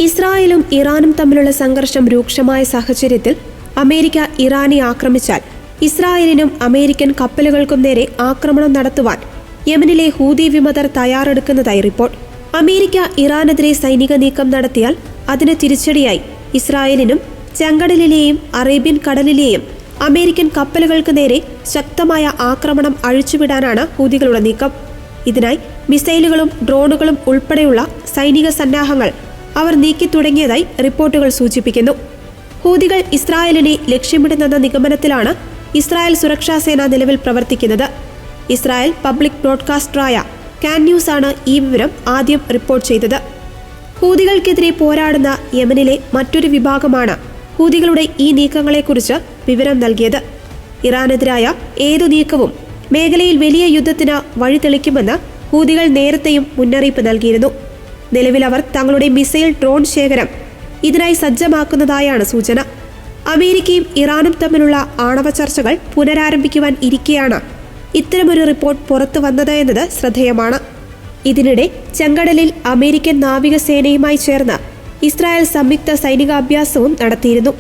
ഇസ്രായേലും ഇറാനും തമ്മിലുള്ള സംഘർഷം രൂക്ഷമായ സാഹചര്യത്തിൽ അമേരിക്ക ഇറാനെ ആക്രമിച്ചാൽ ഇസ്രായേലിനും അമേരിക്കൻ കപ്പലുകൾക്കും നേരെ ആക്രമണം നടത്തുവാൻ യമനിലെ ഹൂതി വിമതർ തയ്യാറെടുക്കുന്നതായി റിപ്പോർട്ട്. അമേരിക്ക ഇറാനെതിരെ സൈനിക നീക്കം നടത്തിയാൽ അതിന് തിരിച്ചടിയായി ഇസ്രായേലിനും ചെങ്കടലിലെയും അറേബ്യൻ കടലിലെയും അമേരിക്കൻ കപ്പലുകൾക്ക് നേരെ ശക്തമായ ആക്രമണം അഴിച്ചുവിടാനാണ് ഹൂതികളുടെ നീക്കം. ഇതിനായി മിസൈലുകളും ഡ്രോണുകളും ഉൾപ്പെടെയുള്ള സൈനിക സന്നാഹങ്ങൾ അവർ നീക്കി തുടങ്ങിയതായി റിപ്പോർട്ടുകൾ സൂചിപ്പിക്കുന്നു. ഹൂതികൾ ഇസ്രായേലിനെ ലക്ഷ്യമിടുന്നെന്ന നിഗമനത്തിലാണ് ഇസ്രായേൽ സുരക്ഷാ സേന നിലവിൽ പ്രവർത്തിക്കുന്നത്. ഇസ്രായേൽ പബ്ലിക് ബ്രോഡ്കാസ്റ്ററായ കാൻ ന്യൂസ് ആണ് ഈ വിവരം ആദ്യം റിപ്പോർട്ട് ചെയ്തത്. ഹൂതികൾക്കെതിരെ പോരാടുന്ന യമനിലെ മറ്റൊരു വിഭാഗമാണ് ഹൂതികളുടെ ഈ നീക്കങ്ങളെക്കുറിച്ച് വിവരം നൽകിയത്. ഇറാനെതിരായ ഏതു നീക്കവും മേഖലയിൽ വലിയ യുദ്ധത്തിന് വഴിതെളിക്കുമെന്ന് ഹൂതികൾ നേരത്തെയും മുന്നറിയിപ്പ് നൽകിയിരുന്നു. നിലവിൽ അവർ തങ്ങളുടെ മിസൈൽ ഡ്രോൺ ശേഖരം ഇതിനായി സജ്ജമാക്കുന്നതായാണ് സൂചന. അമേരിക്കയും ഇറാനും തമ്മിലുള്ള ആണവ ചർച്ചകൾ പുനരാരംഭിക്കുവാൻ ഇരിക്കെയാണ് ഇത്തരമൊരു റിപ്പോർട്ട് പുറത്തു വന്നത് എന്നത് ശ്രദ്ധേയമാണ്. ഇതിനിടെ ചെങ്കടലിൽ അമേരിക്കൻ നാവികസേനയുമായി ചേർന്ന് ഇസ്രായേൽ സംയുക്ത സൈനികാഭ്യാസവും നടത്തിയിരുന്നു.